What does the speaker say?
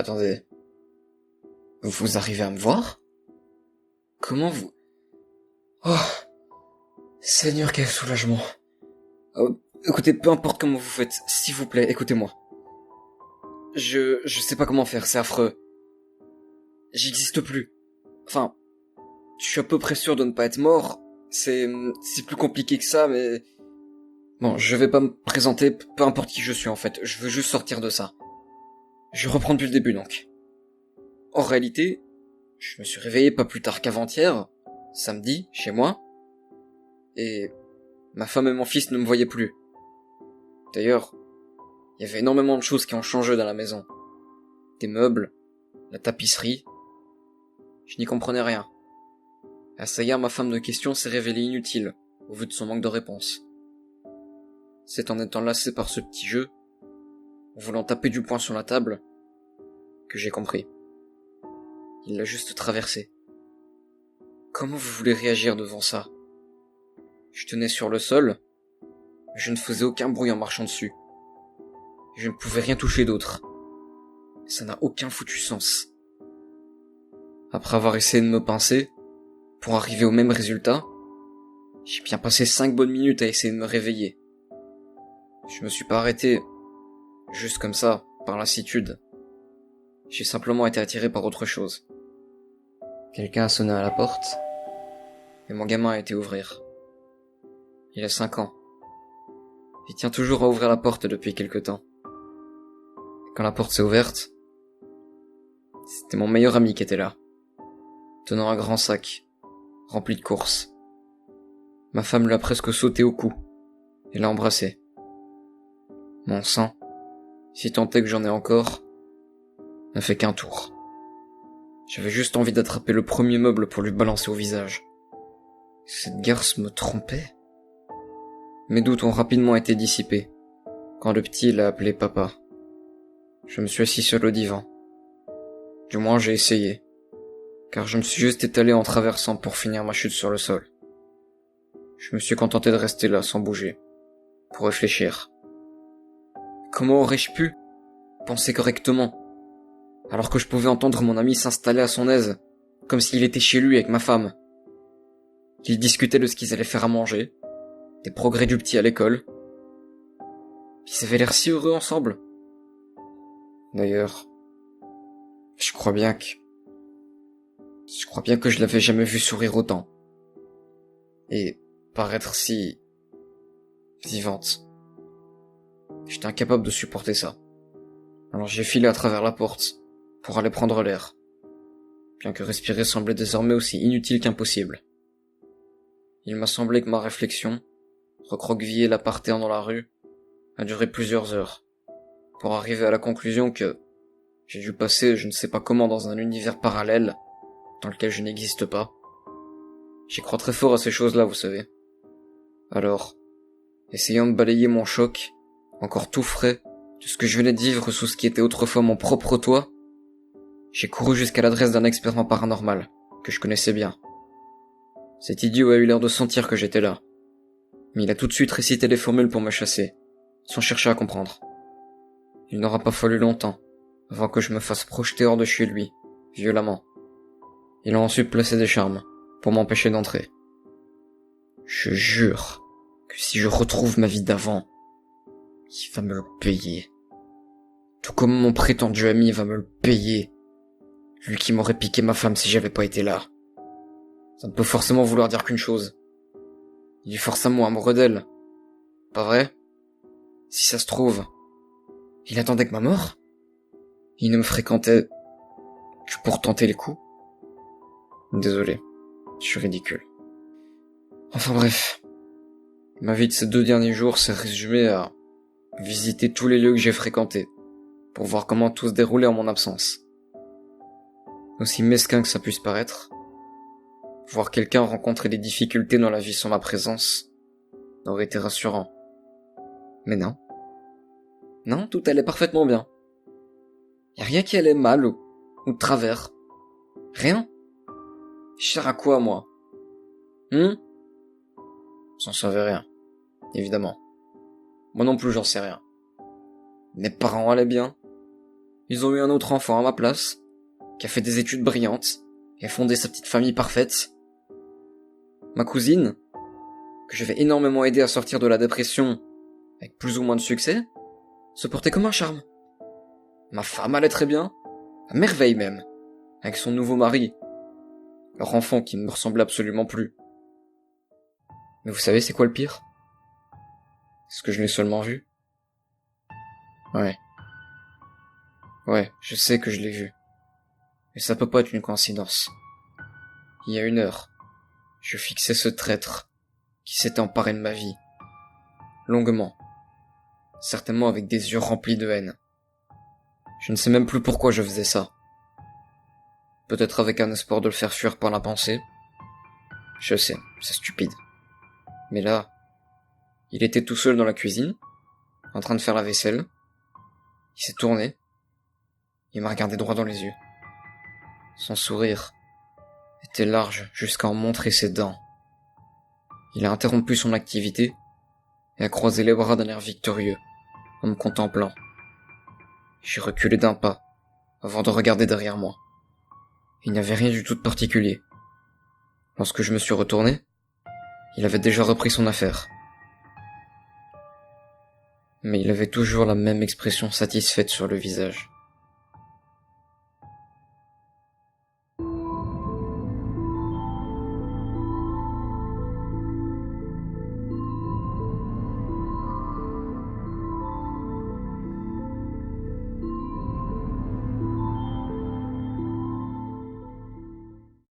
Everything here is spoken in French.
Attendez, vous arrivez à me voir? Comment vous... Oh, Seigneur, quel soulagement. Écoutez, peu importe comment vous faites, s'il vous plaît, écoutez-moi. Je sais pas comment faire, c'est affreux. J'existe plus. Enfin, je suis à peu près sûr de ne pas être mort. C'est plus compliqué que ça, mais... Bon, je vais pas me présenter, peu importe qui je suis en fait, je veux juste sortir de ça. Je reprends depuis le début donc. En réalité, je me suis réveillé pas plus tard qu'avant-hier, samedi, chez moi, et ma femme et mon fils ne me voyaient plus. D'ailleurs, il y avait énormément de choses qui ont changé dans la maison. Des meubles, la tapisserie. Je n'y comprenais rien. À ça hier, ma femme de question s'est révélée inutile, au vu de son manque de réponse. C'est en étant lassé par ce petit jeu, en voulant taper du poing sur la table, que j'ai compris. Il l'a juste traversé. Comment vous voulez réagir devant ça? Je tenais sur le sol, mais je ne faisais aucun bruit en marchant dessus. Je ne pouvais rien toucher d'autre. Ça n'a aucun foutu sens. Après avoir essayé de me pincer, pour arriver au même résultat, j'ai bien passé 5 bonnes minutes à essayer de me réveiller. Je me suis pas arrêté, juste comme ça, par lassitude. J'ai simplement été attiré par autre chose. Quelqu'un a sonné à la porte, et mon gamin a été ouvrir. Il a 5 ans. Il tient toujours à ouvrir la porte depuis quelque temps. Et quand la porte s'est ouverte, c'était mon meilleur ami qui était là, tenant un grand sac, rempli de courses. Ma femme lui a presque sauté au cou, et l'a embrassé. Mon sang, si tant est que j'en ai encore, n'a fait qu'un tour. J'avais juste envie d'attraper le premier meuble pour lui balancer au visage. Cette garce me trompait? Mes doutes ont rapidement été dissipés, quand le petit l'a appelé papa. Je me suis assis sur le divan. Du moins j'ai essayé, car je me suis juste étalé en traversant pour finir ma chute sur le sol. Je me suis contenté de rester là sans bouger, pour réfléchir. Comment aurais-je pu penser correctement, alors que je pouvais entendre mon ami s'installer à son aise, comme s'il était chez lui avec ma femme? Qu'ils discutaient de ce qu'ils allaient faire à manger, des progrès du petit à l'école. Ils avaient l'air si heureux ensemble. D'ailleurs, je crois bien que je l'avais jamais vu sourire autant. Et paraître si vivante. J'étais incapable de supporter ça. Alors j'ai filé à travers la porte, pour aller prendre l'air. Bien que respirer semblait désormais aussi inutile qu'impossible. Il m'a semblé que ma réflexion, recroquevillée là par terre dans la rue, a duré plusieurs heures, pour arriver à la conclusion que j'ai dû passer je ne sais pas comment dans un univers parallèle, dans lequel je n'existe pas. J'y crois très fort à ces choses-là, vous savez. Alors, essayant de balayer mon choc, encore tout frais, de ce que je venais de vivre sous ce qui était autrefois mon propre toit, j'ai couru jusqu'à l'adresse d'un expert en paranormal, que je connaissais bien. Cet idiot a eu l'air de sentir que j'étais là, mais il a tout de suite récité les formules pour me chasser, sans chercher à comprendre. Il n'aura pas fallu longtemps, avant que je me fasse projeter hors de chez lui, violemment. Il a ensuite placé des charmes, pour m'empêcher d'entrer. Je jure que si je retrouve ma vie d'avant, il va me le payer. Tout comme mon prétendu ami va me le payer. Lui qui m'aurait piqué ma femme si j'avais pas été là. Ça ne peut forcément vouloir dire qu'une chose. Il est forcément amoureux d'elle. Pas vrai? Si ça se trouve, il attendait que ma mort? Il ne me fréquentait que pour tenter les coups? Désolé, je suis ridicule. Enfin bref, ma vie de ces 2 derniers jours s'est résumée à visiter tous les lieux que j'ai fréquentés, pour voir comment tout se déroulait en mon absence. Aussi mesquin que ça puisse paraître, voir quelqu'un rencontrer des difficultés dans la vie sans ma présence aurait été rassurant. Mais non. Non, tout allait parfaitement bien. Y a rien qui allait mal ou de travers. Rien. Je sers à quoi, moi? J'en savais rien. Évidemment. Moi non plus, j'en sais rien. Mes parents allaient bien. Ils ont eu un autre enfant à ma place, qui a fait des études brillantes, et a fondé sa petite famille parfaite. Ma cousine, que je vais énormément aider à sortir de la dépression, avec plus ou moins de succès, se portait comme un charme. Ma femme allait très bien, à merveille même, avec son nouveau mari, leur enfant qui ne me ressemblait absolument plus. Mais vous savez c'est quoi le pire? Est-ce que je l'ai seulement vu? Ouais. Ouais, je sais que je l'ai vu. Mais ça peut pas être une coïncidence. Il y a 1 heure, je fixais ce traître qui s'était emparé de ma vie. Longuement. Certainement avec des yeux remplis de haine. Je ne sais même plus pourquoi je faisais ça. Peut-être avec un espoir de le faire fuir par la pensée. Je sais, c'est stupide. Mais là, il était tout seul dans la cuisine, en train de faire la vaisselle. Il s'est tourné. Il m'a regardé droit dans les yeux. Son sourire était large jusqu'à en montrer ses dents. Il a interrompu son activité et a croisé les bras d'un air victorieux, en me contemplant. J'ai reculé d'un pas, avant de regarder derrière moi. Il n'y avait rien du tout de particulier. Lorsque je me suis retourné, il avait déjà repris son affaire. Mais il avait toujours la même expression satisfaite sur le visage.